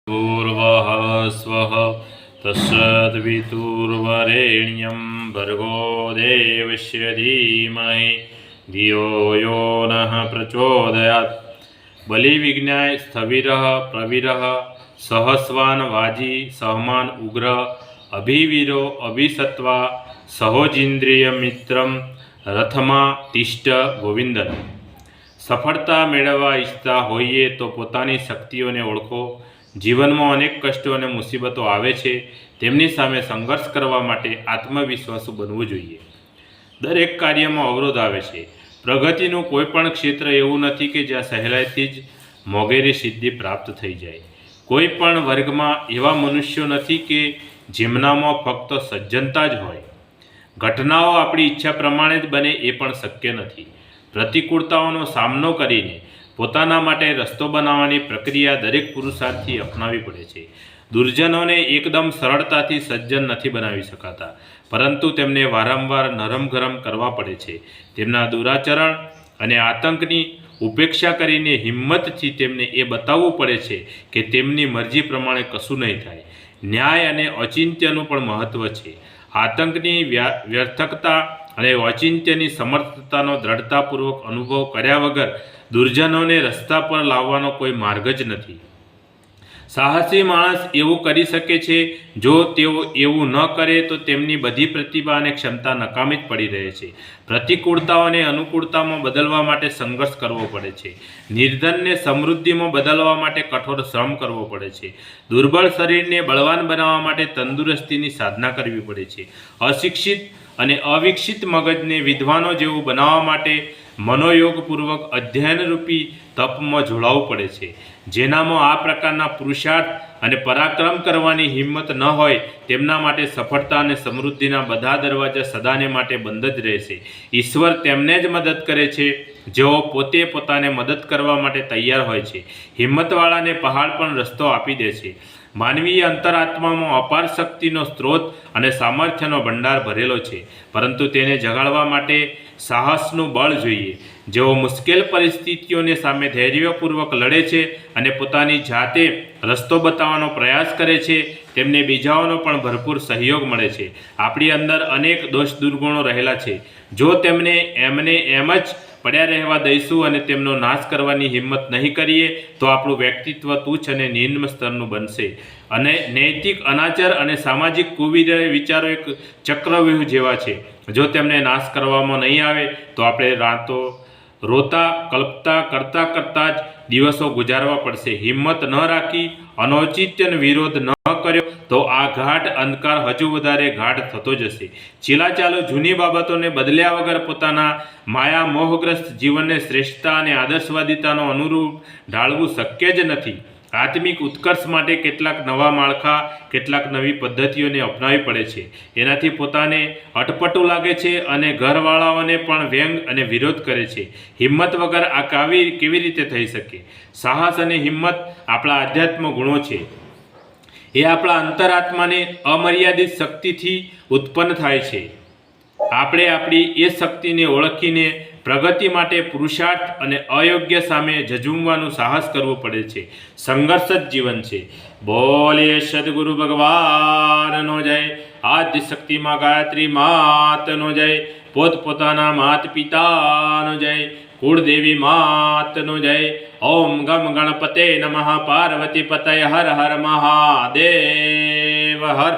पूर्वः स्वः तस्सद्वितुर्वरेण्यं भर्गो देवस्य धीमहि धियो यो नः प्रचोदयात्। बलिविज्ञाय स्थविरः प्रवीरः सहस्वान् वाजी सहमान उग्र अभिवीरो अभिसत्वा सहोजिन्द्रियमित्रं रथमा तिष्ठ गोविंदन। સફળતા મેળવવા ઈચ્છતા હોઈએ તો પોતાની શક્તિઓને ઓળખો। જીવનમાં અનેક કષ્ટો અને મુસીબતો આવે છે, તેમની સામે સંઘર્ષ કરવા માટે આત્મવિશ્વાસુ બનવું જોઈએ। દરેક કાર્યમાં અવરોધ આવે છે। પ્રગતિનું કોઈ પણ ક્ષેત્ર એવું નથી કે જ્યાં સહેલાઈથી જ મોંઘેરી સિદ્ધિ પ્રાપ્ત થઈ જાય। કોઈ પણ વર્ગમાં એવા મનુષ્યો નથી કે જેમનામાં ફક્ત સજ્જનતા જ હોય। ઘટનાઓ આપણી ઈચ્છા પ્રમાણે જ બને એ પણ શક્ય નથી। પ્રતિકૂળતાઓનો સામનો કરીને પોતાના માટે રસ્તો બનાવવાની પ્રક્રિયા દરેક પુરુષાર્થી અપનાવવી પડે છે। દુર્જનોને એકદમ સરળતાથી સજ્જન નથી બનાવી શકાતા, પરંતુ તેમને વારંવાર નરમ ગરમ કરવા પડે છે। તેમના દુરાચરણ અને આતંકની ઉપેક્ષા કરીને હિંમતથી તેમને એ બતાવવું પડે છે કે તેમની મરજી પ્રમાણે કશું નહીં થાય। ન્યાય અને અચિંત્યનું પણ મહત્ત્વ છે। આતંકની વ્યર્થકતા અને અચિંત્યની સમર્થતાનો દ્રઢતાપૂર્વક અનુભવ કર્યા વગર દુર્જનોને રસ્તા પર લાવવાનો કોઈ માર્ગ જ નથી। સાહસી માણસ એવું કરી શકે છે। જો તેઓ એવું ન કરે તો તેમની બધી પ્રતિભા અને ક્ષમતા નકામી જ પડી રહે છે। પ્રતિકૂળતાઓને અનુકૂળતામાં બદલવા માટે સંઘર્ષ કરવો પડે છે। નિર્ધનને સમૃદ્ધિમાં બદલવા માટે કઠોર શ્રમ કરવો પડે છે। દુર્બળ શરીરને બળવાન બનાવવા માટે તંદુરસ્તીની સાધના કરવી પડે છે। અશિક્ષિત અને અવિકસિત મગજને વિદ્વાનો જેવું બનાવવા માટે મનોયોગપૂર્વક અધ્યયનરૂપી તપમાં જોડાવવું પડે છે। જેનામાં આ પ્રકારના પુરુષાર્થ અને પરાક્રમ કરવાની હિંમત ન હોય તેમના માટે સફળતા અને સમૃદ્ધિના બધા દરવાજા સદાને માટે બંધ જ રહેશે। ઈશ્વર તેમને જ મદદ કરે છે જેઓ પોતે પોતાને મદદ કરવા માટે તૈયાર હોય છે। હિંમતવાળાને પહાડ પણ રસ્તો આપી દે છે। માનવીય અંતરાત્મામાં અપાર શક્તિનો સ્ત્રોત અને સામર્થ્યનો ભંડાર ભરેલો છે, પરંતુ તેને જગાડવા માટે સાહસનું બળ જોઈએ। જેઓ મુશ્કેલ પરિસ્થિતિઓને સામે ધૈર્યપૂર્વક લડે છે અને પોતાની જાતે રસ્તો બતાવવાનો પ્રયાસ કરે છે, તેમને બીજાઓનો પણ ભરપૂર સહયોગ મળે છે। આપણી અંદર અનેક દોષ દુર્ગુણો રહેલા છે। જો તેમને એમને એમ જ પડ્યા રહેવા દઈશું અને તેમનો નાશ કરવાની હિંમત નહીં કરીએ તો આપણું વ્યક્તિત્વ તુચ્છ અને નિમ્ન સ્તરનું બનશે અને નૈતિક અનાચાર અને સામાજિક વિચારો એક ચક્રવ્યૂહ જેવા છે। જો તેમને નાશ કરવામાં નહીં આવે તો આપણે રોતા કલ્પતા કરતાં જ દિવસો ગુજારવા પડશે। હિંમત ન રાખી અનૌચિત્યનો વિરોધ ન કર્યો તો આ ગાઢ અંધકાર હજુ વધારે ગાઢ થતો જશે। ચીલાચાલુ જૂની બાબતોને બદલ્યા વગર પોતાના માયા મોહગ્રસ્ત જીવનને શ્રેષ્ઠતા અને આદર્શવાદિતાનો અનુરૂપ ઢાળવું શક્ય જ નથી। આત્મિક ઉત્કર્ષ માટે કેટલાક નવા માળખા, કેટલાક નવી પદ્ધતિઓને અપનાવવી પડે છે। એનાથી પોતાને અટપટું લાગે છે અને ઘરવાળાઓને પણ વ્યંગ અને વિરોધ કરે છે। હિંમત વગર આ કેવી રીતે થઈ શકે? સાહસ અને હિંમત આપણા આધ્યાત્મ ગુણો છે। એ આપણા અંતરાત્માને અમર્યાદિત શક્તિથી ઉત્પન્ન થાય છે। આપણે આપણી એ શક્તિને ઓળખીને પ્રગતિ માટે પુરુષાર્થ અને અયોગ્ય સામે ઝઝૂમવાનું સાહસ કરવું પડે છે। સંઘર્ષ જ જીવન છે। બોલીએ સદગુરુ ભગવાનનો જય। આદ્ય શક્તિમાં ગાયત્રી માતનો જય। પોતપોતાના માત પિતાનો જય। કુળદેવી માતનો જય। ઓમ ગમ ગણપતે નમઃ। પાર્વતી પતય હર હર મહાદેવ હર।